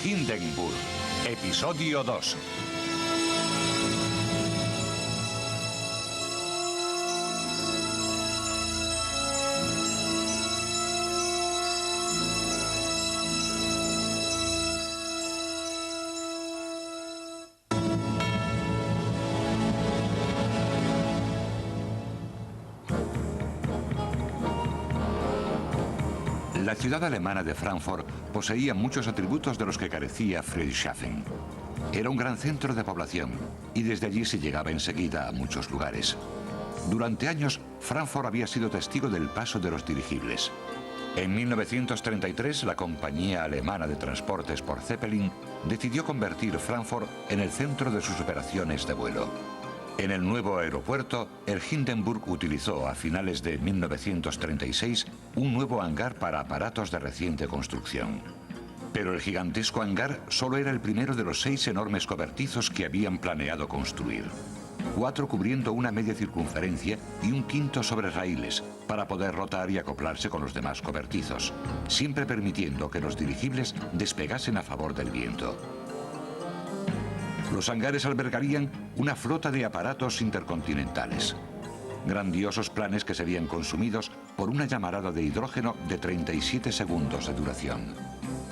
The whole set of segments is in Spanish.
Hindenburg, episodio 2. La ciudad alemana de Frankfurt poseía muchos atributos de los que carecía Friedrichshafen. Era un gran centro de población y desde allí se llegaba enseguida a muchos lugares. Durante años, Frankfurt había sido testigo del paso de los dirigibles. En 1933, la compañía alemana de transportes por Zeppelin decidió convertir Frankfurt en el centro de sus operaciones de vuelo. En el nuevo aeropuerto, el Hindenburg utilizó a finales de 1936 un nuevo hangar para aparatos de reciente construcción. Pero el gigantesco hangar solo era el primero de los 6 enormes cobertizos que habían planeado construir. 4 cubriendo una media circunferencia y un quinto sobre raíles, para poder rotar y acoplarse con los demás cobertizos, siempre permitiendo que los dirigibles despegasen a favor del viento. Los hangares albergarían una flota de aparatos intercontinentales. Grandiosos planes que serían consumidos por una llamarada de hidrógeno de 37 segundos de duración.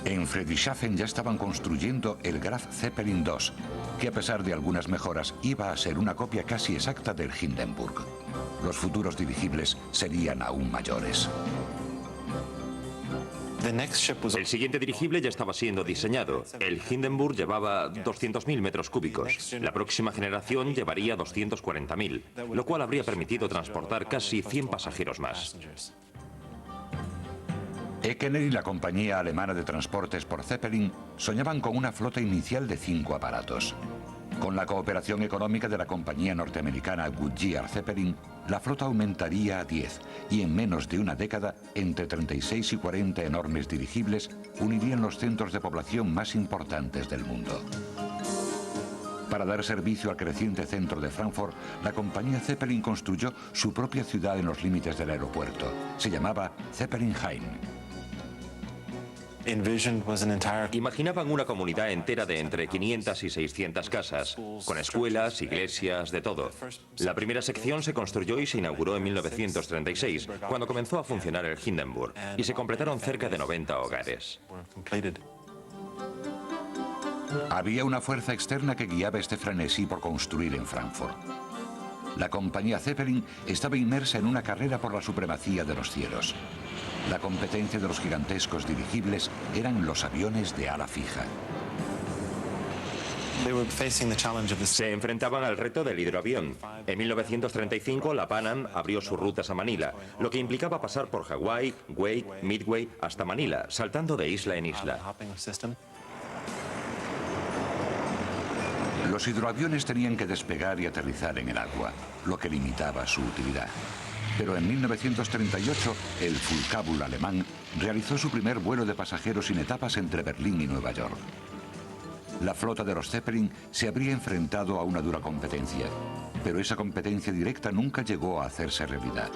En Friedrichshafen ya estaban construyendo el Graf Zeppelin II, que a pesar de algunas mejoras iba a ser una copia casi exacta del Hindenburg. Los futuros dirigibles serían aún mayores. El siguiente dirigible ya estaba siendo diseñado. El Hindenburg llevaba 200.000 metros cúbicos. La próxima generación llevaría 240.000, lo cual habría permitido transportar casi 100 pasajeros más. Ekener y la compañía alemana de transportes por Zeppelin soñaban con una flota inicial de 5 aparatos. Con la cooperación económica de la compañía norteamericana Goodyear Zeppelin, la flota aumentaría a 10 y en menos de una década, entre 36 y 40 enormes dirigibles unirían los centros de población más importantes del mundo. Para dar servicio al creciente centro de Frankfurt, la compañía Zeppelin construyó su propia ciudad en los límites del aeropuerto. Se llamaba Zeppelinheim. Imaginaban una comunidad entera de entre 500 y 600 casas, con escuelas, iglesias, de todo. La primera sección se construyó y se inauguró en 1936, cuando comenzó a funcionar el Hindenburg, y se completaron cerca de 90 hogares. Había una fuerza externa que guiaba este frenesí por construir en Frankfurt. La compañía Zeppelin estaba inmersa en una carrera por la supremacía de los cielos. La competencia de los gigantescos dirigibles eran los aviones de ala fija. Se enfrentaban al reto del hidroavión. En 1935, la Pan Am abrió sus rutas a Manila, lo que implicaba pasar por Hawái, Wake, Midway hasta Manila, saltando de isla en isla. Los hidroaviones tenían que despegar y aterrizar en el agua, lo que limitaba su utilidad. Pero en 1938, el Flugkabel alemán realizó su primer vuelo de pasajeros sin etapas entre Berlín y Nueva York. La flota de los Zeppelin se habría enfrentado a una dura competencia, pero esa competencia directa nunca llegó a hacerse realidad.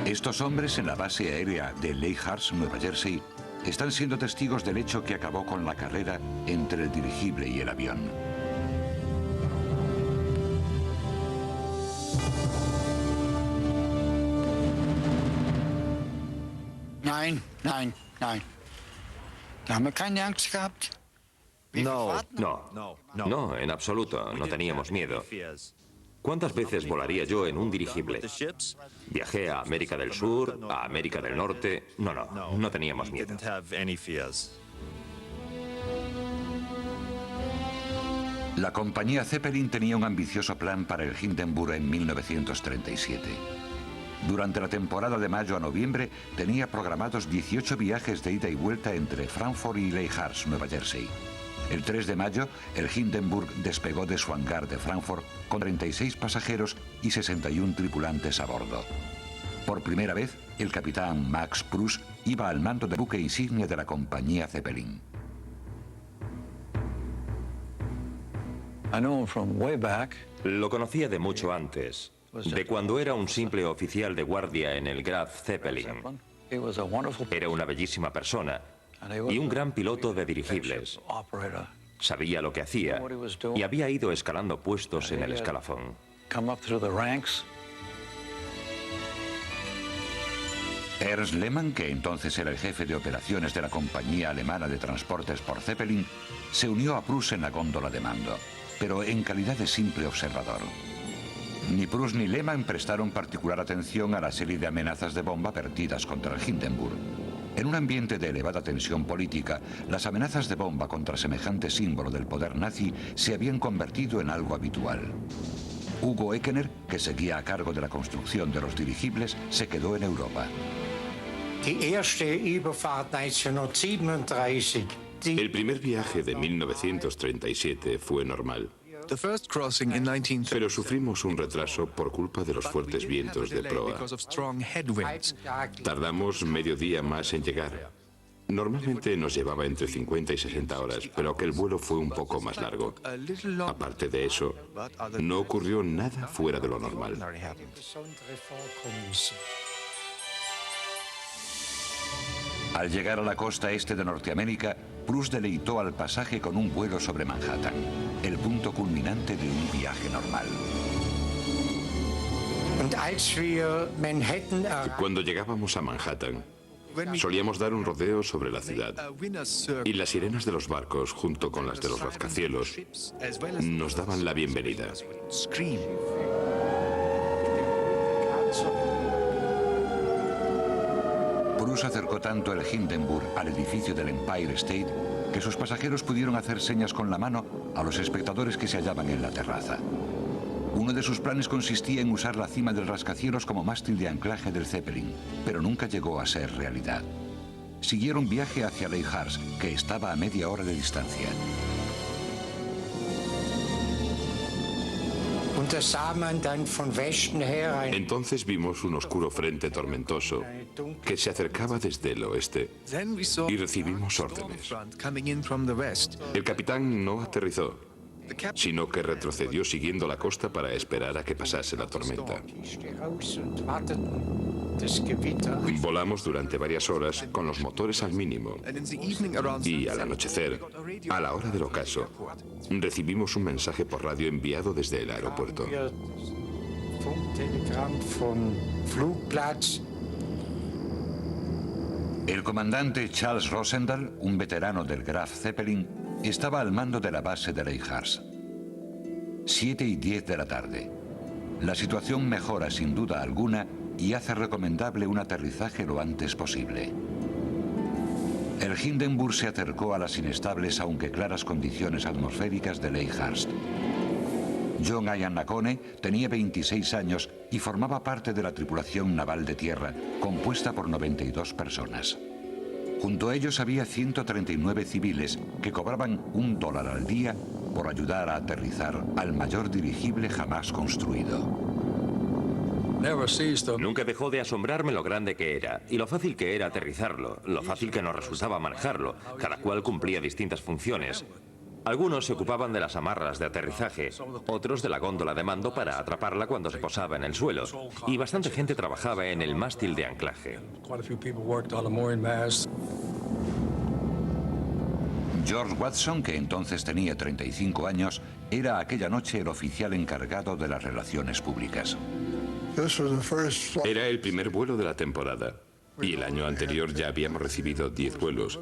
Estos hombres en la base aérea de Lake-Hurst, Nueva Jersey, están siendo testigos del hecho que acabó con la carrera entre el dirigible y el avión. No, en absoluto, no teníamos miedo. ¿Cuántas veces volaría yo en un dirigible? Viajé a América del Sur, a América del Norte. No teníamos miedo. La compañía Zeppelin tenía un ambicioso plan para el Hindenburg en 1937. Durante la temporada de mayo a noviembre tenía programados 18 viajes de ida y vuelta entre Frankfurt y Lake-Hurst, Nueva Jersey. El 3 de mayo, el Hindenburg despegó de su hangar de Frankfurt con 36 pasajeros y 61 tripulantes a bordo. Por primera vez, el capitán Max Pruss iba al mando del buque insignia de la compañía Zeppelin. Lo conocía de mucho antes, de cuando era un simple oficial de guardia en el Graf Zeppelin. Era una bellísima persona y un gran piloto de dirigibles. Sabía lo que hacía y había ido escalando puestos en el escalafón. Ernst Lehmann, que entonces era el jefe de operaciones de la compañía alemana de transportes por Zeppelin, se unió a Prus en la góndola de mando, pero en calidad de simple observador. Ni Prus ni Lehmann prestaron particular atención a la serie de amenazas de bomba vertidas contra el Hindenburg. En un ambiente de elevada tensión política, las amenazas de bomba contra semejante símbolo del poder nazi se habían convertido en algo habitual. Hugo Eckener, que seguía a cargo de la construcción de los dirigibles, se quedó en Europa. El primer viaje de 1937 fue normal, pero sufrimos un retraso por culpa de los fuertes vientos de proa. Tardamos medio día más en llegar. Normalmente nos llevaba entre 50 y 60 horas, pero aquel vuelo fue un poco más largo. Aparte de eso, no ocurrió nada fuera de lo normal. Al llegar a la costa este de Norteamérica, Prus deleitó al pasaje con un vuelo sobre Manhattan, el punto culminante de un viaje normal. Cuando llegábamos a Manhattan, solíamos dar un rodeo sobre la ciudad y las sirenas de los barcos, junto con las de los rascacielos, nos daban la bienvenida. Prus acercó tanto el Hindenburg al edificio del Empire State que sus pasajeros pudieron hacer señas con la mano a los espectadores que se hallaban en la terraza. Uno de sus planes consistía en usar la cima del rascacielos como mástil de anclaje del Zeppelin, pero nunca llegó a ser realidad. Siguieron viaje hacia Leyhars, que estaba a media hora de distancia. Entonces vimos un oscuro frente tormentoso que se acercaba desde el oeste y recibimos órdenes. El capitán no aterrizó, sino que retrocedió siguiendo la costa para esperar a que pasase la tormenta. Volamos durante varias horas con los motores al mínimo y al anochecer, a la hora del ocaso, recibimos un mensaje por radio enviado desde el aeropuerto. El comandante Charles Rosendahl, un veterano del Graf Zeppelin, estaba al mando de la base de Leyhars. 7:10 de la tarde. La situación mejora sin duda alguna y hace recomendable un aterrizaje lo antes posible. El Hindenburg se acercó a las inestables aunque claras condiciones atmosféricas de Leyhars. John Ian Nakone tenía 26 años y formaba parte de la tripulación naval de tierra, compuesta por 92 personas. Junto a ellos había 139 civiles que cobraban $1 al día por ayudar a aterrizar al mayor dirigible jamás construido. Nunca dejó de asombrarme lo grande que era y lo fácil que era aterrizarlo, lo fácil que nos resultaba manejarlo. Cada cual cumplía distintas funciones. Algunos se ocupaban de las amarras de aterrizaje, otros de la góndola de mando para atraparla cuando se posaba en el suelo, y bastante gente trabajaba en el mástil de anclaje. George Watson, que entonces tenía 35 años, era aquella noche el oficial encargado de las relaciones públicas. Era el primer vuelo de la temporada y el año anterior ya habíamos recibido 10 vuelos,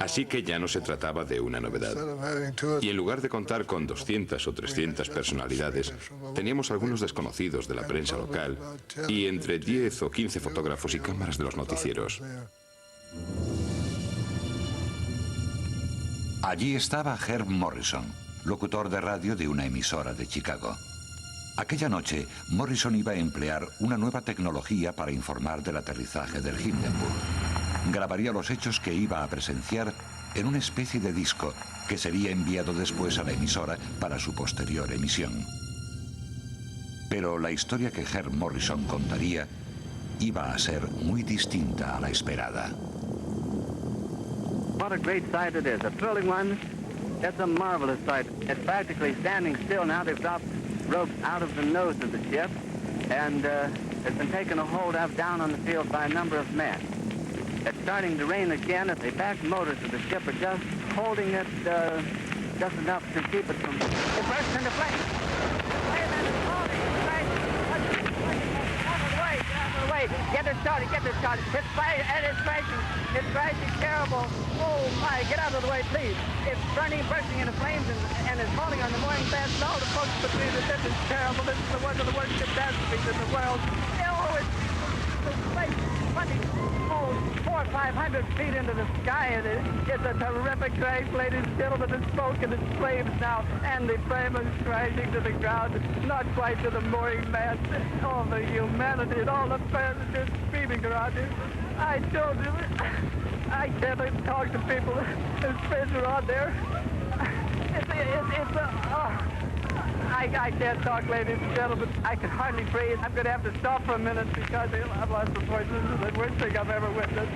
así que ya no se trataba de una novedad. Y en lugar de contar con 200 o 300 personalidades, teníamos algunos desconocidos de la prensa local y entre 10 o 15 fotógrafos y cámaras de los noticieros. Allí estaba Herb Morrison, locutor de radio de una emisora de Chicago. Aquella noche, Morrison iba a emplear una nueva tecnología para informar del aterrizaje del Hindenburg. Grabaría los hechos que iba a presenciar en una especie de disco que sería enviado después a la emisora para su posterior emisión. Pero la historia que Herb Morrison contaría iba a ser muy distinta a la esperada. What a great sight it is, a thrilling one. It's a marvelous sight. It's practically standing still now. They've dropped ropes out of the nose of the ship, and it's been taken a hold of down on the field by a number of men. It's starting to rain again. The back motors of the ship are just holding it just enough to keep it from... It bursts into flames. Wait a minute, it's holding. It's crashing. Out of the way. Get out of the way. Get it started. Get it started. It's fire, and it's crashing. It's crashing terrible. Oh, my. Get out of the way, please. It's burning, bursting into flames, and it's falling on the mooring mast and all the folks between the ship. It's terrible. This is one of the worst catastrophes in the world. Oh, it's like 400 or 500 feet into the sky, and it's a terrific crash, ladies and gentlemen. The smoke and the flames now, and the flame is crashing to the ground, not quite to the mooring mast. All the humanity and all the passengers screaming around it. I told you, I can't talk to people. There's fish on there. I can't talk, ladies and gentlemen. I can hardly breathe. I'm going to have to stop for a minute because I've lost the voice. This is the worst thing I've ever witnessed.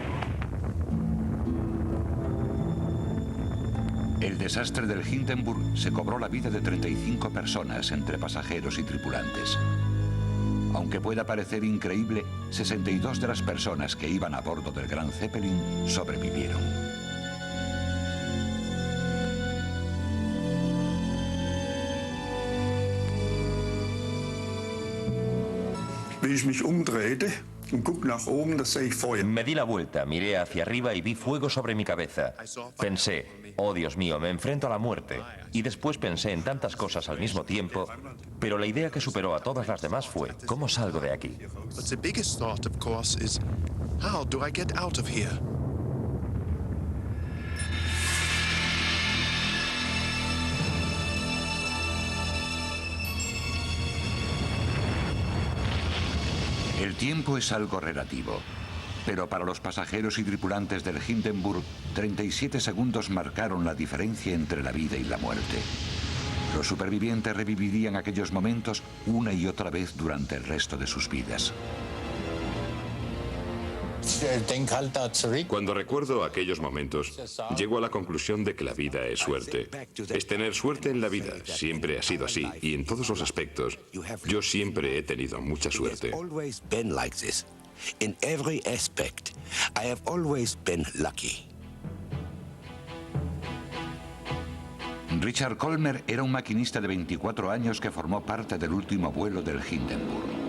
El desastre del Hindenburg se cobró la vida de 35 personas entre pasajeros y tripulantes. Aunque pueda parecer increíble, 62 de las personas que iban a bordo del Gran Zeppelin sobrevivieron. Me di la vuelta, miré hacia arriba y vi fuego sobre mi cabeza. Pensé, oh Dios mío, me enfrento a la muerte. Y después pensé en tantas cosas al mismo tiempo, pero la idea que superó a todas las demás fue, ¿cómo salgo de aquí? El tiempo es algo relativo, pero para los pasajeros y tripulantes del Hindenburg, 37 segundos marcaron la diferencia entre la vida y la muerte. Los supervivientes revivirían aquellos momentos una y otra vez durante el resto de sus vidas. Cuando recuerdo aquellos momentos, llego a la conclusión de que la vida es suerte. Es tener suerte en la vida. Siempre ha sido así. Y en todos los aspectos, yo siempre he tenido mucha suerte. Richard Colmer era un maquinista de 24 años que formó parte del último vuelo del Hindenburg.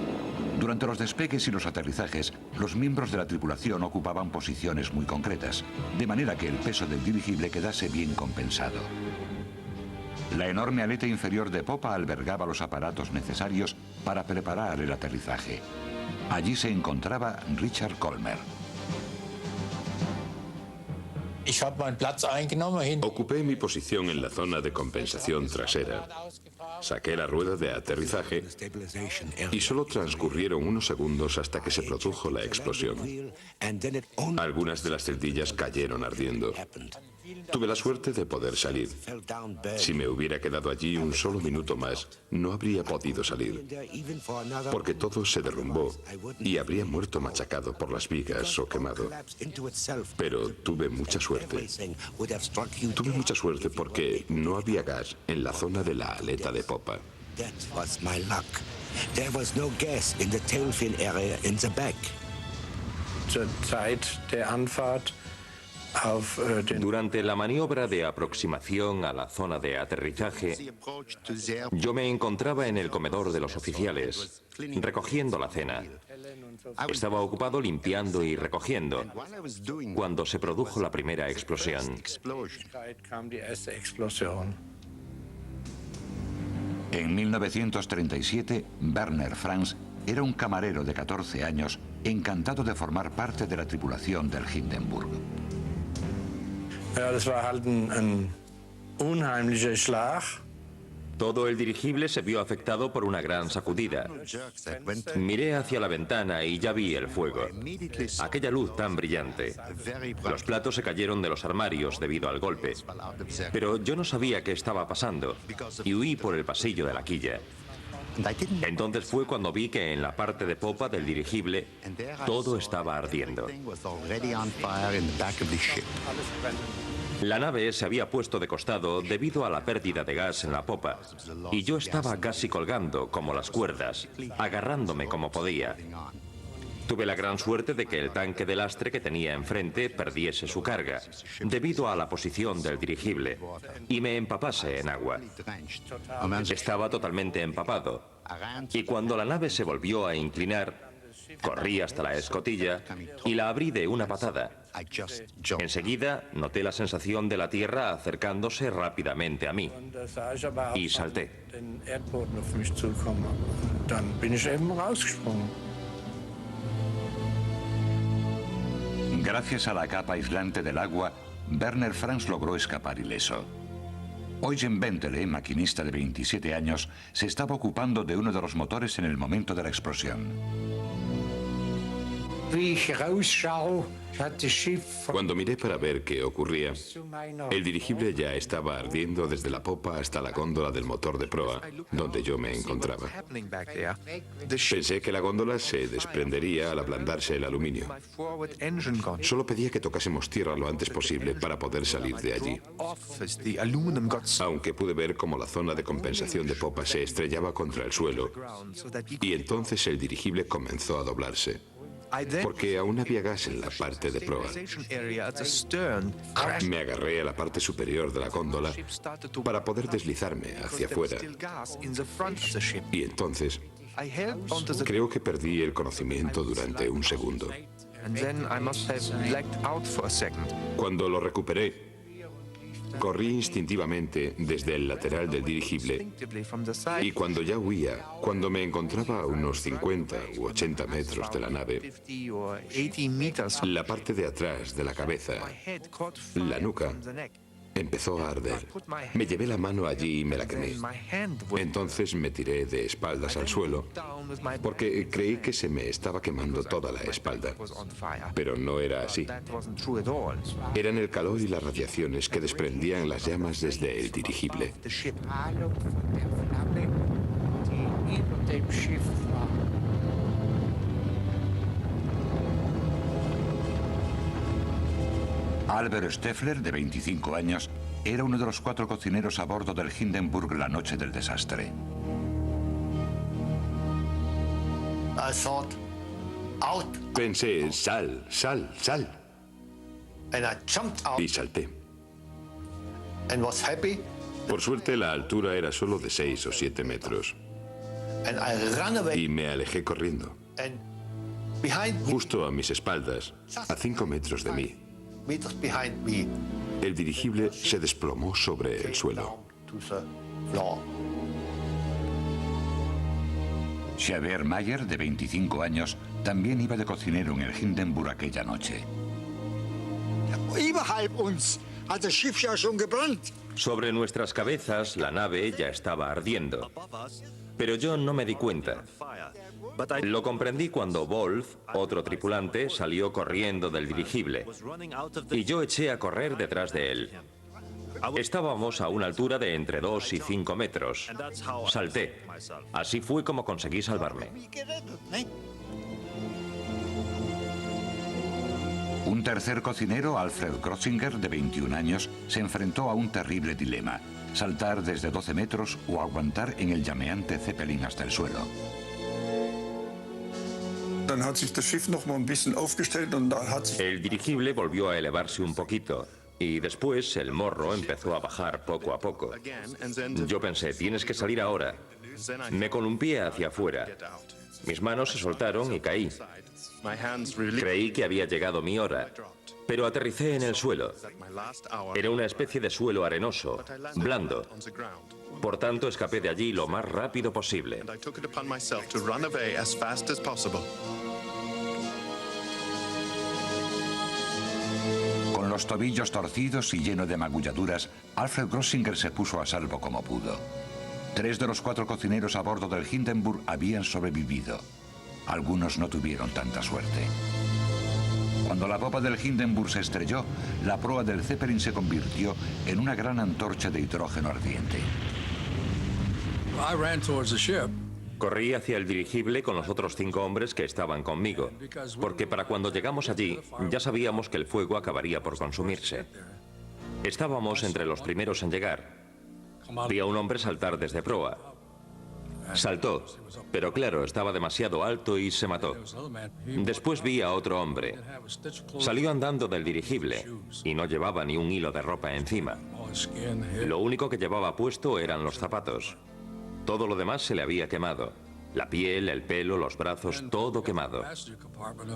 Durante los despegues y los aterrizajes, los miembros de la tripulación ocupaban posiciones muy concretas, de manera que el peso del dirigible quedase bien compensado. La enorme aleta inferior de popa albergaba los aparatos necesarios para preparar el aterrizaje. Allí se encontraba Richard Colmer. Ocupé mi posición en la zona de compensación trasera. Saqué la rueda de aterrizaje y solo transcurrieron unos segundos hasta que se produjo la explosión. Algunas de las celdillas cayeron ardiendo. Tuve la suerte de poder salir. Si me hubiera quedado allí un solo minuto más, no habría podido salir, porque todo se derrumbó y habría muerto machacado por las vigas o quemado. Pero tuve mucha suerte. Tuve mucha suerte porque no había gas en la zona de la aleta de popa. Durante la maniobra de aproximación a la zona de aterrizaje, yo me encontraba en el comedor de los oficiales, recogiendo la cena. Estaba ocupado limpiando y recogiendo cuando se produjo la primera explosión. En 1937, Werner Franz era un camarero de 14 años encantado de formar parte de la tripulación del Hindenburg. Todo el dirigible se vio afectado por una gran sacudida. Miré hacia la ventana y ya vi el fuego. Aquella luz tan brillante. Los platos se cayeron de los armarios debido al golpe. Pero yo no sabía qué estaba pasando y huí por el pasillo de la quilla. Entonces fue cuando vi que en la parte de popa del dirigible todo estaba ardiendo. La nave se había puesto de costado debido a la pérdida de gas en la popa, y yo estaba casi colgando como las cuerdas, agarrándome como podía. Tuve la gran suerte de que el tanque de lastre que tenía enfrente perdiese su carga, debido a la posición del dirigible, y me empapase en agua. Estaba totalmente empapado, y cuando la nave se volvió a inclinar, corrí hasta la escotilla y la abrí de una patada. Enseguida noté la sensación de la tierra acercándose rápidamente a mí, y salté. Gracias a la capa aislante del agua, Werner Franz logró escapar ileso. Eugen Bentley, maquinista de 27 años, se estaba ocupando de uno de los motores en el momento de la explosión. Cuando miré para ver qué ocurría, el dirigible ya estaba ardiendo desde la popa hasta la góndola del motor de proa, donde yo me encontraba. Pensé que la góndola se desprendería al ablandarse el aluminio. Solo pedía que tocásemos tierra lo antes posible para poder salir de allí. Aunque pude ver cómo la zona de compensación de popa se estrellaba contra el suelo, y entonces el dirigible comenzó a doblarse, porque aún había gas en la parte de proa. Me agarré a la parte superior de la góndola para poder deslizarme hacia afuera. Y entonces, creo que perdí el conocimiento durante un segundo. Cuando lo recuperé, corrí instintivamente desde el lateral del dirigible, y cuando ya huía, cuando me encontraba a unos 50 u 80 metros de la nave, la parte de atrás de la cabeza, la nuca, empezó a arder. Me llevé la mano allí y me la quemé. Entonces me tiré de espaldas al suelo porque creí que se me estaba quemando toda la espalda. Pero no era así. Eran el calor y las radiaciones que desprendían las llamas desde el dirigible. Albert Steffler, de 25 años, era uno de los 4 cocineros a bordo del Hindenburg la noche del desastre. Pensé, sal, sal, sal. Y salté. Por suerte, la altura era solo de 6 o 7 metros. Y me alejé corriendo. Justo a mis espaldas, a 5 metros de mí, el dirigible se desplomó sobre el suelo. Xavier Mayer, de 25 años, también iba de cocinero en el Hindenburg aquella noche. Sobre nuestras cabezas, la nave ya estaba ardiendo, pero yo no me di cuenta. Lo comprendí cuando Wolf, otro tripulante, salió corriendo del dirigible, y yo eché a correr detrás de él. Estábamos a una altura de entre 2 y 5 metros. Salté. Así fue como conseguí salvarme. Un tercer cocinero, Alfred Grotzinger, de 21 años, se enfrentó a un terrible dilema: saltar desde 12 metros o aguantar en el llameante Zeppelin hasta el suelo. El dirigible volvió a elevarse un poquito, y después el morro empezó a bajar poco a poco. Yo pensé, tienes que salir ahora. Me columpié hacia afuera. Mis manos se soltaron y caí. Creí que había llegado mi hora, pero aterricé en el suelo. Era una especie de suelo arenoso, blando. Por tanto, escapé de allí lo más rápido posible. Con los tobillos torcidos y lleno de magulladuras, Alfred Grotzinger se puso a salvo como pudo. 3 de los 4 cocineros a bordo del Hindenburg habían sobrevivido. Algunos no tuvieron tanta suerte. Cuando la popa del Hindenburg se estrelló, la proa del Zeppelin se convirtió en una gran antorcha de hidrógeno ardiente. Corrí hacia el dirigible con los otros 5 hombres que estaban conmigo, porque para cuando llegamos allí ya sabíamos que el fuego acabaría por consumirse. Estábamos entre los primeros en llegar. Vi a un hombre saltar desde proa. Saltó, pero claro, estaba demasiado alto y se mató. Después vi a otro hombre. Salió andando del dirigible y no llevaba ni un hilo de ropa encima. Lo único que llevaba puesto eran los zapatos. Todo lo demás se le había quemado. La piel, el pelo, los brazos, todo quemado.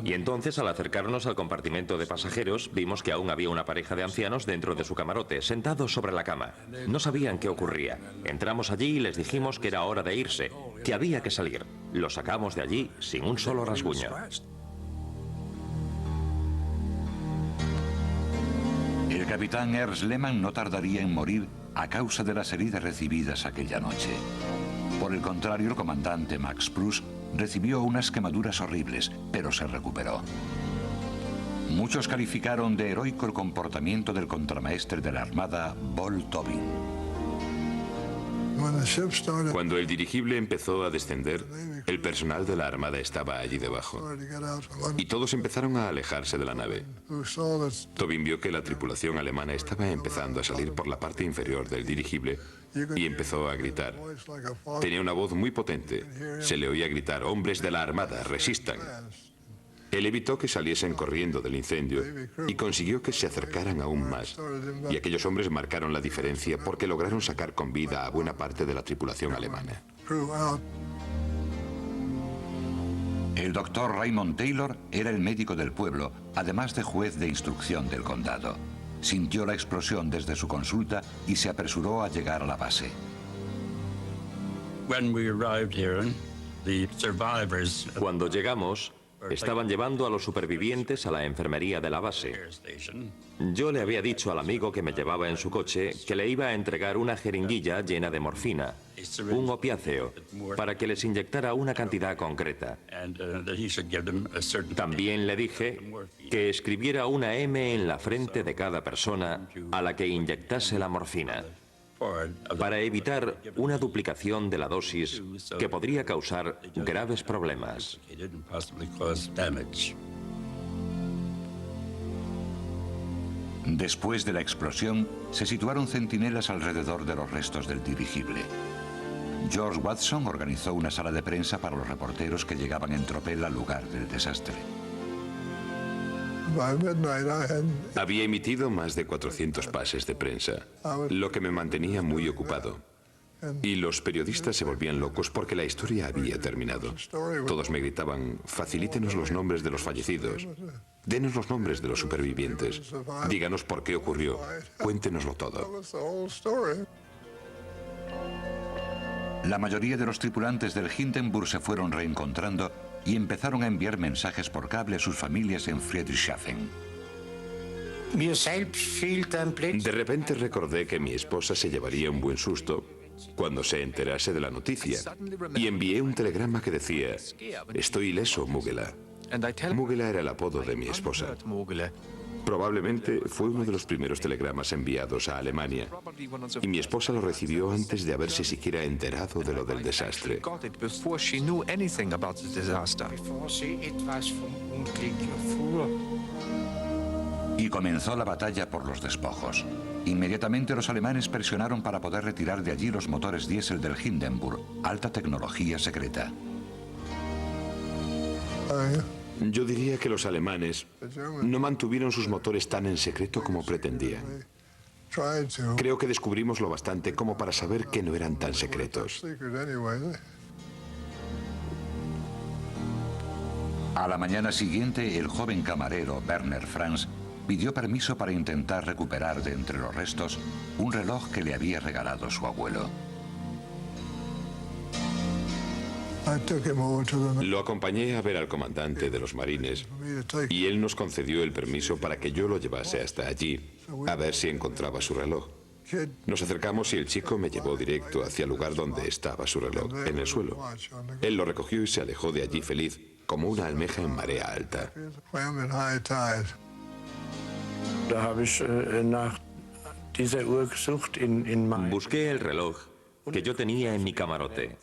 Y entonces, al acercarnos al compartimento de pasajeros, vimos que aún había una pareja de ancianos dentro de su camarote, sentados sobre la cama. No sabían qué ocurría. Entramos allí y les dijimos que era hora de irse, que había que salir. Los sacamos de allí sin un solo rasguño. El capitán Ernst Lehmann no tardaría en morir a causa de las heridas recibidas aquella noche. Por el contrario, el comandante Max Pruss recibió unas quemaduras horribles, pero se recuperó. Muchos calificaron de heroico el comportamiento del contramaestre de la Armada, Paul Tobin. Cuando el dirigible empezó a descender, el personal de la Armada estaba allí debajo y todos empezaron a alejarse de la nave. Tobin vio que la tripulación alemana estaba empezando a salir por la parte inferior del dirigible y empezó a gritar. Tenía una voz muy potente. Se le oía gritar: «Hombres de la Armada, resistan». Él evitó que saliesen corriendo del incendio y consiguió que se acercaran aún más. Y aquellos hombres marcaron la diferencia porque lograron sacar con vida a buena parte de la tripulación alemana. El doctor Raymond Taylor era el médico del pueblo, además de juez de instrucción del condado. Sintió la explosión desde su consulta y se apresuró a llegar a la base. Cuando llegamos, estaban llevando a los supervivientes a la enfermería de la base. Yo le había dicho al amigo que me llevaba en su coche que le iba a entregar una jeringuilla llena de morfina, un opiáceo, para que les inyectara una cantidad concreta. También le dije que escribiera una M en la frente de cada persona a la que inyectase la morfina, para evitar una duplicación de la dosis que podría causar graves problemas. Después de la explosión, se situaron centinelas alrededor de los restos del dirigible. George Watson organizó una sala de prensa para los reporteros que llegaban en tropel al lugar del desastre. Había emitido más de 400 pases de prensa, lo que me mantenía muy ocupado. Y los periodistas se volvían locos porque la historia había terminado. Todos me gritaban: «Facilítenos los nombres de los fallecidos. Denos los nombres de los supervivientes. Díganos por qué ocurrió. Cuéntenoslo todo». La mayoría de los tripulantes del Hindenburg se fueron reencontrando y empezaron a enviar mensajes por cable a sus familias en Friedrichshafen. De repente recordé que mi esposa se llevaría un buen susto cuando se enterase de la noticia y envié un telegrama que decía: «Estoy ileso, Mugela». Mugela era el apodo de mi esposa. Probablemente fue uno de los primeros telegramas enviados a Alemania y mi esposa lo recibió antes de haberse siquiera enterado de lo del desastre. Y comenzó la batalla por los despojos. Inmediatamente los alemanes presionaron para poder retirar de allí los motores diésel del Hindenburg, alta tecnología secreta. Yo diría que los alemanes no mantuvieron sus motores tan en secreto como pretendían. Creo que descubrimos lo bastante como para saber que no eran tan secretos. A la mañana siguiente, el joven camarero Werner Franz pidió permiso para intentar recuperar de entre los restos un reloj que le había regalado su abuelo. Lo acompañé a ver al comandante de los marines y él nos concedió el permiso para que yo lo llevase hasta allí, a ver si encontraba su reloj. Nos acercamos y el chico me llevó directo hacia el lugar donde estaba su reloj, en el suelo. Él lo recogió y se alejó de allí feliz, como una almeja en marea alta. Busqué el reloj que yo tenía en mi camarote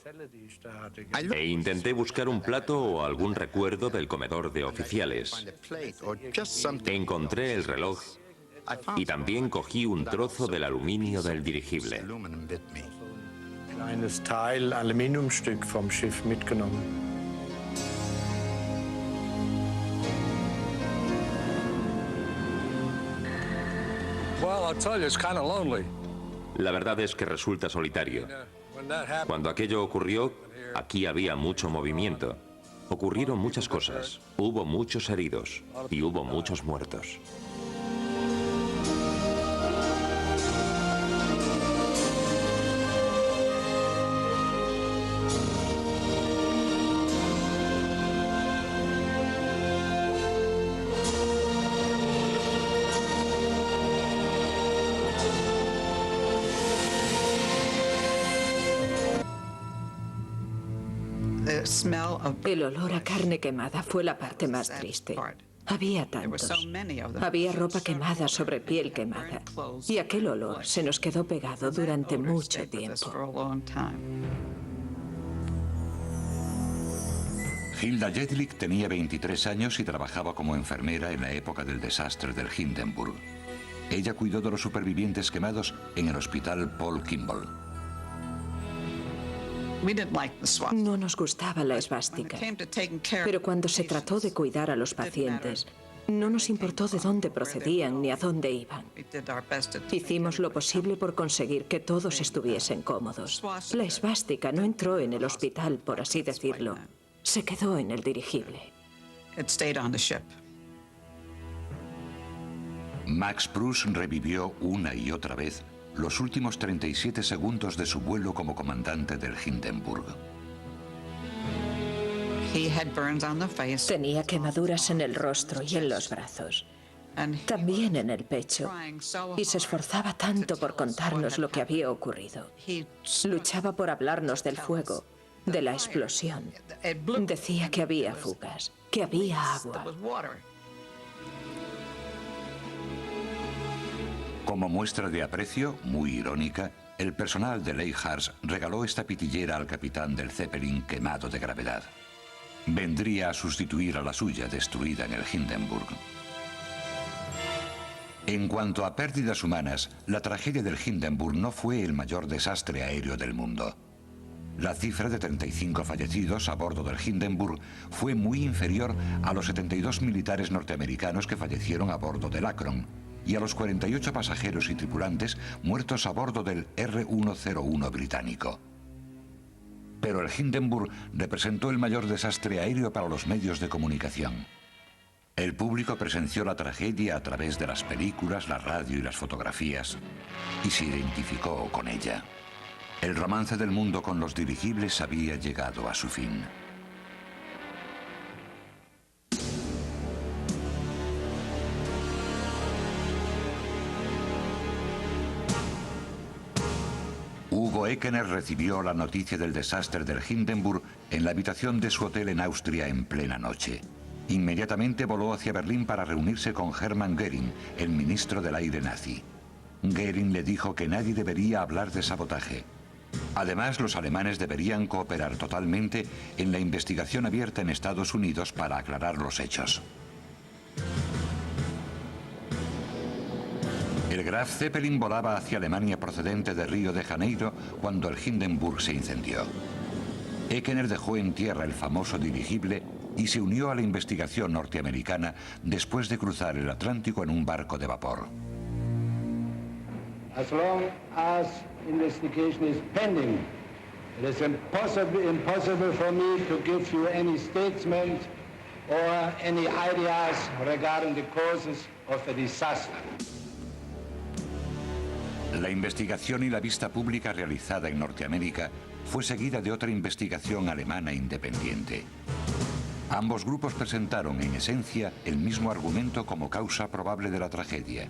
e intenté buscar un plato o algún recuerdo del comedor de oficiales. Encontré el reloj y también cogí un trozo del aluminio del dirigible. kleines Teil, Aluminiumstück vom Schiff mitgenommen. Well, I'll tell you, it's kind of lonely. La verdad es que resulta solitario. Cuando aquello ocurrió, aquí había mucho movimiento. Ocurrieron muchas cosas. Hubo muchos heridos y hubo muchos muertos. El olor a carne quemada fue la parte más triste. Había tantos. Había ropa quemada sobre piel quemada. Y aquel olor se nos quedó pegado durante mucho tiempo. Hilda Jedlik tenía 23 años y trabajaba como enfermera en la época del desastre del Hindenburg. Ella cuidó de los supervivientes quemados en el hospital Paul Kimball. No nos gustaba la esvástica, pero cuando se trató de cuidar a los pacientes, no nos importó de dónde procedían ni a dónde iban. Hicimos lo posible por conseguir que todos estuviesen cómodos. La esvástica no entró en el hospital, por así decirlo. Se quedó en el dirigible. Max Pruss revivió una y otra vez los últimos 37 segundos de su vuelo como comandante del Hindenburg. Tenía quemaduras en el rostro y en los brazos, también en el pecho, y se esforzaba tanto por contarnos lo que había ocurrido. Luchaba por hablarnos del fuego, de la explosión. Decía que había fugas, que había agua. Como muestra de aprecio, muy irónica, el personal de Leichhardt regaló esta pitillera al capitán del Zeppelin quemado de gravedad. Vendría a sustituir a la suya destruida en el Hindenburg. En cuanto a pérdidas humanas, la tragedia del Hindenburg no fue el mayor desastre aéreo del mundo. La cifra de 35 fallecidos a bordo del Hindenburg fue muy inferior a los 72 militares norteamericanos que fallecieron a bordo del Akron y a los 48 pasajeros y tripulantes muertos a bordo del R-101 británico. Pero el Hindenburg representó el mayor desastre aéreo para los medios de comunicación. El público presenció la tragedia a través de las películas, la radio y las fotografías, y se identificó con ella. El romance del mundo con los dirigibles había llegado a su fin. Hugo Ekener recibió la noticia del desastre del Hindenburg en la habitación de su hotel en Austria en plena noche. Inmediatamente voló hacia Berlín para reunirse con Hermann Göring, el ministro del aire nazi. Göring le dijo que nadie debería hablar de sabotaje. Además, los alemanes deberían cooperar totalmente en la investigación abierta en Estados Unidos para aclarar los hechos. El Graf Zeppelin volaba hacia Alemania procedente de Río de Janeiro cuando el Hindenburg se incendió. Ekener dejó en tierra el famoso dirigible y se unió a la investigación norteamericana después de cruzar el Atlántico en un barco de vapor. As long as investigation is pending, it is impossible for me to give you any statement or any ideas regarding the causes of the disaster. La investigación y la vista pública realizada en Norteamérica fue seguida de otra investigación alemana independiente. Ambos grupos presentaron, en esencia, el mismo argumento como causa probable de la tragedia.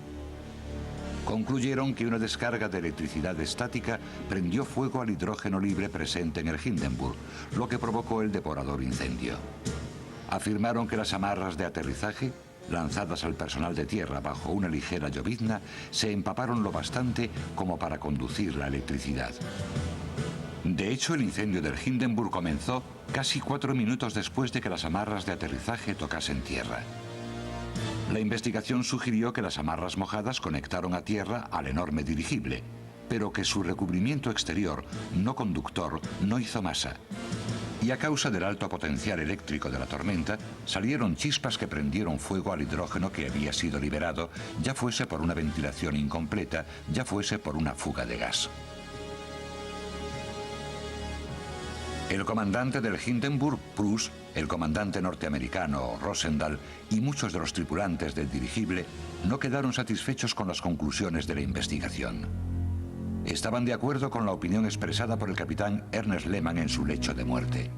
Concluyeron que una descarga de electricidad estática prendió fuego al hidrógeno libre presente en el Hindenburg, lo que provocó el devorador incendio. Afirmaron que las amarras de aterrizaje, lanzadas al personal de tierra bajo una ligera llovizna, se empaparon lo bastante como para conducir la electricidad. De hecho, el incendio del Hindenburg comenzó casi 4 minutos después de que las amarras de aterrizaje tocasen tierra. La investigación sugirió que las amarras mojadas conectaron a tierra al enorme dirigible, pero que su recubrimiento exterior, no conductor, no hizo masa. Y a causa del alto potencial eléctrico de la tormenta, salieron chispas que prendieron fuego al hidrógeno que había sido liberado, ya fuese por una ventilación incompleta, ya fuese por una fuga de gas. El comandante del Hindenburg, Prus, el comandante norteamericano Rosendahl y muchos de los tripulantes del dirigible no quedaron satisfechos con las conclusiones de la investigación. Estaban de acuerdo con la opinión expresada por el capitán Ernest Lehmann en su lecho de muerte.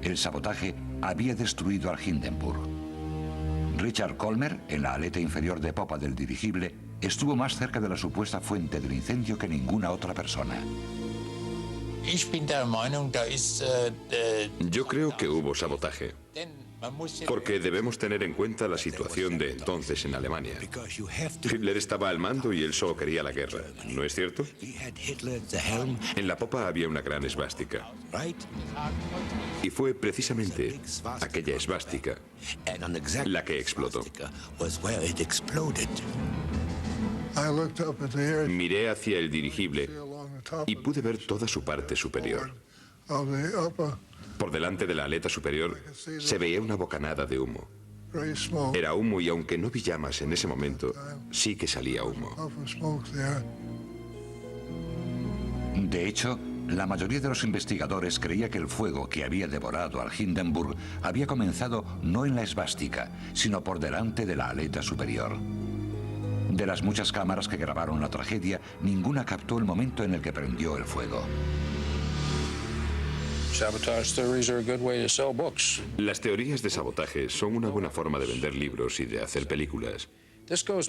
El sabotaje había destruido al Hindenburg. Richard Colmer, en la aleta inferior de popa del dirigible, estuvo más cerca de la supuesta fuente del incendio que ninguna otra persona. Yo creo que hubo sabotaje, porque debemos tener en cuenta la situación de entonces en Alemania. Hitler estaba al mando y él solo quería la guerra, ¿no es cierto? En la popa había una gran esvástica. Y fue precisamente aquella esvástica la que explotó. Miré hacia el dirigible y pude ver toda su parte superior. Por delante de la aleta superior se veía una bocanada de humo. Era humo y aunque no vi llamas en ese momento, sí que salía humo. De hecho, la mayoría de los investigadores creía que el fuego que había devorado al Hindenburg había comenzado no en la esvástica, sino por delante de la aleta superior. De las muchas cámaras que grabaron la tragedia, ninguna captó el momento en el que prendió el fuego. Las teorías de sabotaje son una buena forma de vender libros y de hacer películas.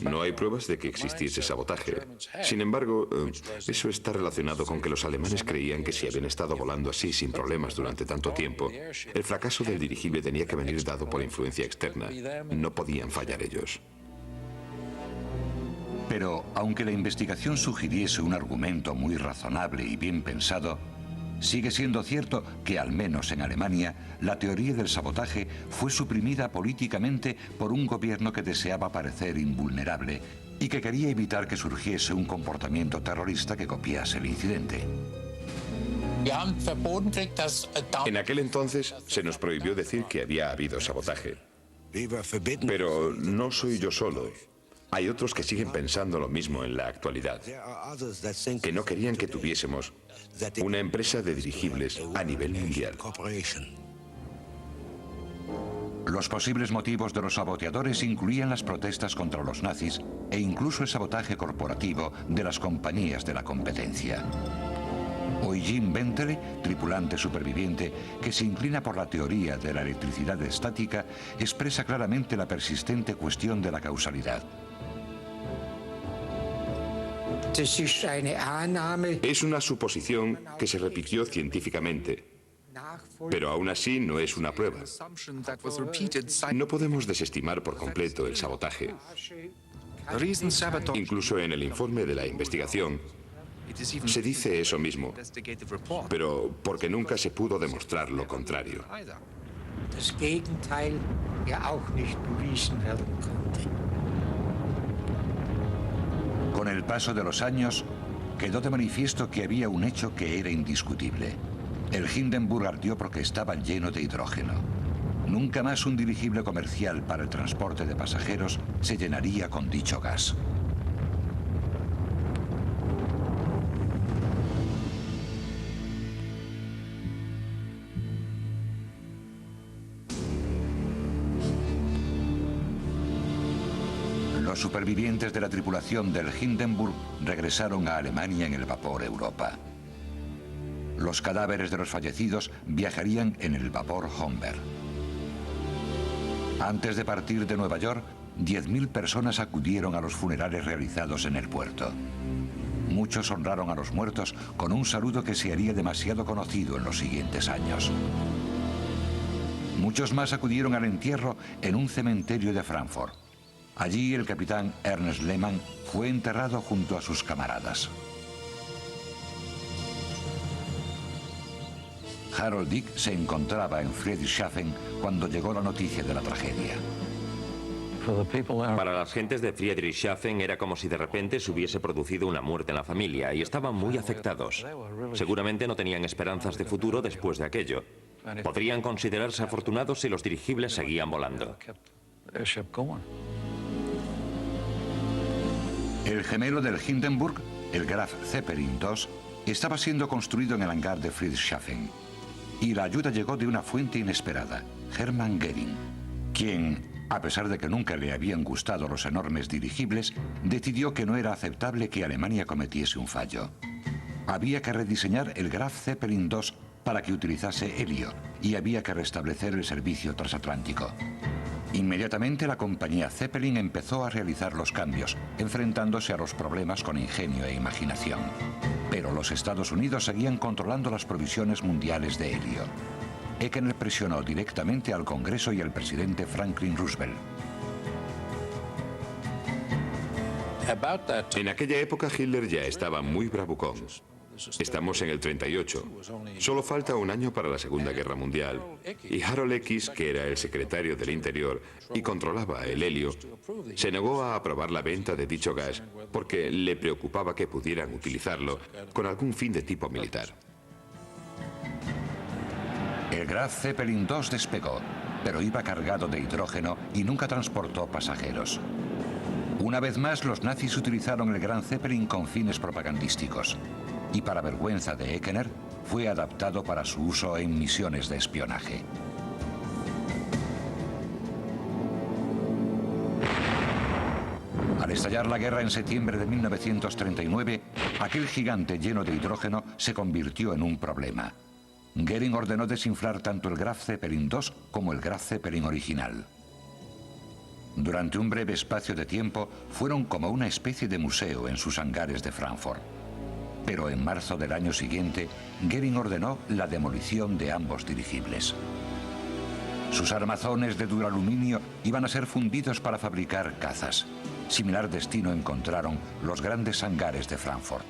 No hay pruebas de que existiese sabotaje. Sin embargo, eso está relacionado con que los alemanes creían que si habían estado volando así sin problemas durante tanto tiempo, el fracaso del dirigible tenía que venir dado por influencia externa. No podían fallar ellos. Pero, aunque la investigación sugiriese un argumento muy razonable y bien pensado, sigue siendo cierto que, al menos en Alemania, la teoría del sabotaje fue suprimida políticamente por un gobierno que deseaba parecer invulnerable y que quería evitar que surgiese un comportamiento terrorista que copiase el incidente. En aquel entonces se nos prohibió decir que había habido sabotaje. Pero no soy yo solo. Hay otros que siguen pensando lo mismo en la actualidad, que no querían que tuviésemos una empresa de dirigibles a nivel mundial. Los posibles motivos de los saboteadores incluían las protestas contra los nazis e incluso el sabotaje corporativo de las compañías de la competencia. Eugen Bentele, tripulante superviviente que se inclina por la teoría de la electricidad estática, expresa claramente la persistente cuestión de la causalidad. Es una suposición que se repitió científicamente, pero aún así no es una prueba. No podemos desestimar por completo el sabotaje. Incluso en el informe de la investigación se dice eso mismo, pero porque nunca se pudo demostrar lo contrario. Con el paso de los años, quedó de manifiesto que había un hecho que era indiscutible. El Hindenburg ardió porque estaba lleno de hidrógeno. Nunca más un dirigible comercial para el transporte de pasajeros se llenaría con dicho gas. Los supervivientes de la tripulación del Hindenburg regresaron a Alemania en el vapor Europa. Los cadáveres de los fallecidos viajarían en el vapor Homberg. Antes de partir de Nueva York, 10.000 personas acudieron a los funerales realizados en el puerto. Muchos honraron a los muertos con un saludo que se haría demasiado conocido en los siguientes años. Muchos más acudieron al entierro en un cementerio de Frankfurt. Allí el capitán Ernest Lehmann fue enterrado junto a sus camaradas. Harold Dick se encontraba en Friedrichshafen cuando llegó la noticia de la tragedia. Para las gentes de Friedrichshafen era como si de repente se hubiese producido una muerte en la familia y estaban muy afectados. Seguramente no tenían esperanzas de futuro después de aquello. Podrían considerarse afortunados si los dirigibles seguían volando. El gemelo del Hindenburg, el Graf Zeppelin II, estaba siendo construido en el hangar de Friedrichshafen. Y la ayuda llegó de una fuente inesperada, Hermann Göring, quien, a pesar de que nunca le habían gustado los enormes dirigibles, decidió que no era aceptable que Alemania cometiese un fallo. Había que rediseñar el Graf Zeppelin II para que utilizase helio y había que restablecer el servicio transatlántico. Inmediatamente la compañía Zeppelin empezó a realizar los cambios, enfrentándose a los problemas con ingenio e imaginación. Pero los Estados Unidos seguían controlando las provisiones mundiales de helio. Ekener presionó directamente al Congreso y al presidente Franklin Roosevelt. En aquella época Hitler ya estaba muy bravucón. Estamos en el 38. Solo falta un año para la Segunda Guerra Mundial. Y Harold X, que era el secretario del Interior y controlaba el helio, se negó a aprobar la venta de dicho gas porque le preocupaba que pudieran utilizarlo con algún fin de tipo militar. El Graf Zeppelin II despegó, pero iba cargado de hidrógeno y nunca transportó pasajeros. Una vez más, los nazis utilizaron el Gran Zeppelin con fines propagandísticos. Y para vergüenza de Ekener, fue adaptado para su uso en misiones de espionaje. Al estallar la guerra en septiembre de 1939, aquel gigante lleno de hidrógeno se convirtió en un problema. Göring ordenó desinflar tanto el Graf Zeppelin II como el Graf Zeppelin original. Durante un breve espacio de tiempo, fueron como una especie de museo en sus hangares de Frankfurt. Pero en marzo del año siguiente, Göring ordenó la demolición de ambos dirigibles. Sus armazones de duraluminio iban a ser fundidos para fabricar cazas. Similar destino encontraron los grandes hangares de Frankfurt.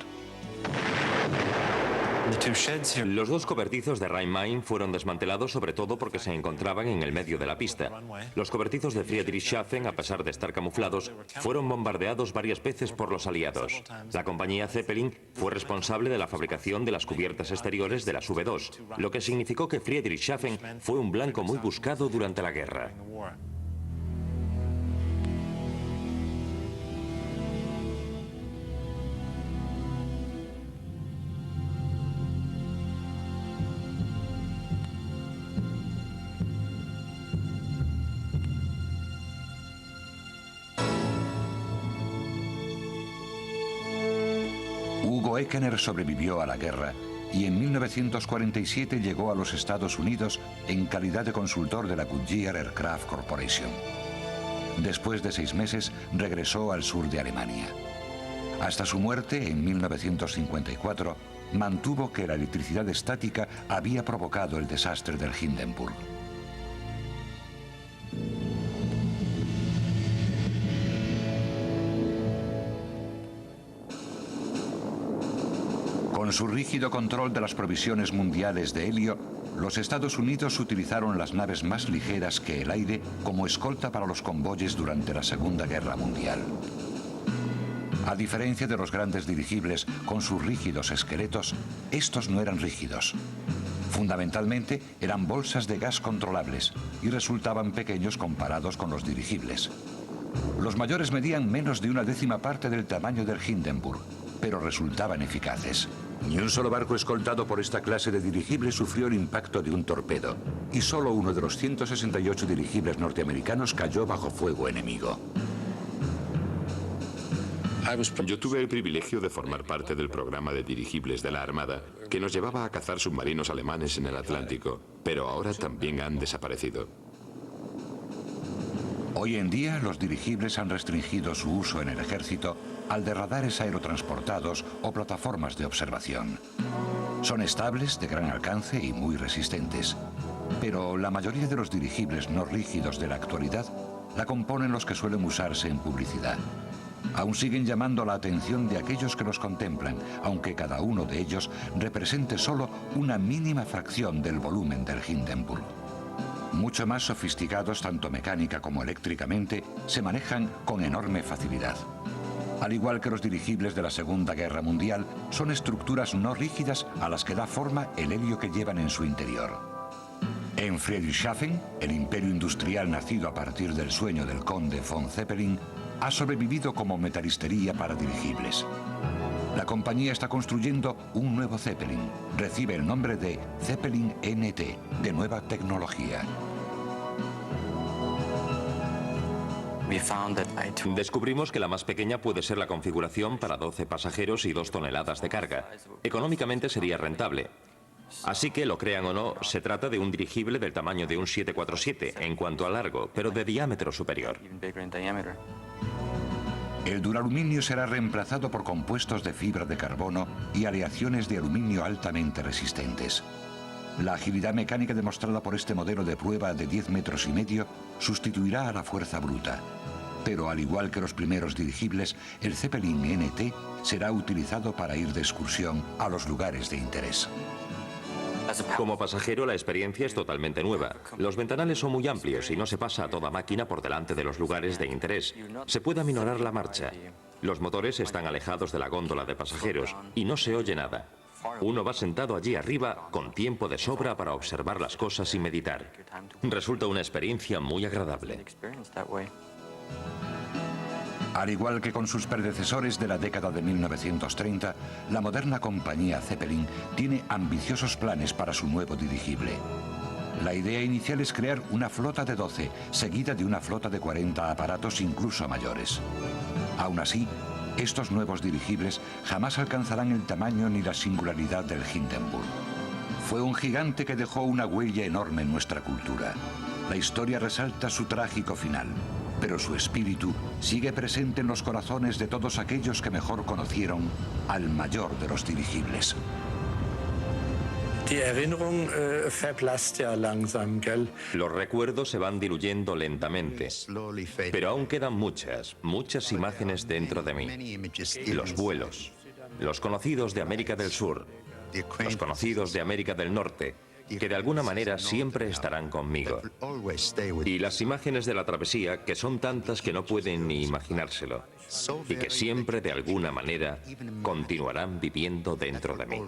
Los dos cobertizos de Rhein-Main fueron desmantelados sobre todo porque se encontraban en el medio de la pista. Los cobertizos de Friedrichshafen, a pesar de estar camuflados, fueron bombardeados varias veces por los aliados. La compañía Zeppelin fue responsable de la fabricación de las cubiertas exteriores de las V2, lo que significó que Friedrichshafen fue un blanco muy buscado durante la guerra. Ekener sobrevivió a la guerra y en 1947 llegó a los Estados Unidos en calidad de consultor de la Goodyear Aircraft Corporation. Después de 6 meses regresó al sur de Alemania. Hasta su muerte en 1954 mantuvo que la electricidad estática había provocado el desastre del Hindenburg. Con su rígido control de las provisiones mundiales de helio, los Estados Unidos utilizaron las naves más ligeras que el aire como escolta para los convoyes durante la Segunda Guerra Mundial. A diferencia de los grandes dirigibles con sus rígidos esqueletos, estos no eran rígidos. Fundamentalmente eran bolsas de gas controlables y resultaban pequeños comparados con los dirigibles. Los mayores medían menos de 1/10 parte del tamaño del Hindenburg, pero resultaban eficaces. Ni un solo barco escoltado por esta clase de dirigible sufrió el impacto de un torpedo, y solo uno de los 168 dirigibles norteamericanos cayó bajo fuego enemigo. Yo tuve el privilegio de formar parte del programa de dirigibles de la Armada que nos llevaba a cazar submarinos alemanes en el Atlántico, pero ahora también han desaparecido. Hoy en día, los dirigibles han restringido su uso en el ejército al de radares aerotransportados o plataformas de observación. Son estables, de gran alcance y muy resistentes. Pero la mayoría de los dirigibles no rígidos de la actualidad la componen los que suelen usarse en publicidad. Aún siguen llamando la atención de aquellos que los contemplan, aunque cada uno de ellos represente solo una mínima fracción del volumen del Hindenburg. mucho más sofisticados tanto mecánica como eléctricamente, se manejan con enorme facilidad. Al igual que los dirigibles de la Segunda Guerra Mundial, son estructuras no rígidas a las que da forma el helio que llevan en su interior. En Friedrichshafen, el imperio industrial nacido a partir del sueño del conde von Zeppelin, ha sobrevivido como metalistería para dirigibles. La compañía está construyendo un nuevo Zeppelin. Recibe el nombre de Zeppelin NT, de nueva tecnología. Descubrimos que la más pequeña puede ser la configuración para 12 pasajeros y 2 toneladas de carga. Económicamente sería rentable. Así que, lo crean o no, se trata de un dirigible del tamaño de un 747 en cuanto a largo, pero de diámetro superior. El duraluminio será reemplazado por compuestos de fibra de carbono y aleaciones de aluminio altamente resistentes. La agilidad mecánica demostrada por este modelo de prueba de 10,5 metros sustituirá a la fuerza bruta. Pero al igual que los primeros dirigibles, el Zeppelin NT será utilizado para ir de excursión a los lugares de interés. Como pasajero, la experiencia es totalmente nueva. Los ventanales son muy amplios y no se pasa a toda máquina por delante de los lugares de interés. Se puede aminorar la marcha. Los motores están alejados de la góndola de pasajeros y no se oye nada. Uno va sentado allí arriba con tiempo de sobra para observar las cosas y meditar. Resulta una experiencia muy agradable. Al igual que con sus predecesores de la década de 1930, la moderna compañía Zeppelin tiene ambiciosos planes para su nuevo dirigible. La idea inicial es crear una flota de 12, seguida de una flota de 40 aparatos incluso mayores. Aún así, estos nuevos dirigibles jamás alcanzarán el tamaño ni la singularidad del Hindenburg. Fue un gigante que dejó una huella enorme en nuestra cultura. La historia resalta su trágico final, pero su espíritu sigue presente en los corazones de todos aquellos que mejor conocieron al mayor de los dirigibles. Die Erinnerung verblasst ja langsam, gell? Los recuerdos se van diluyendo lentamente, pero aún quedan muchas imágenes dentro de mí. Los vuelos, los conocidos de América del Sur, los conocidos de América del Norte, que de alguna manera siempre estarán conmigo. Y las imágenes de la travesía, que son tantas que no pueden ni imaginárselo, y que siempre de alguna manera continuarán viviendo dentro de mí.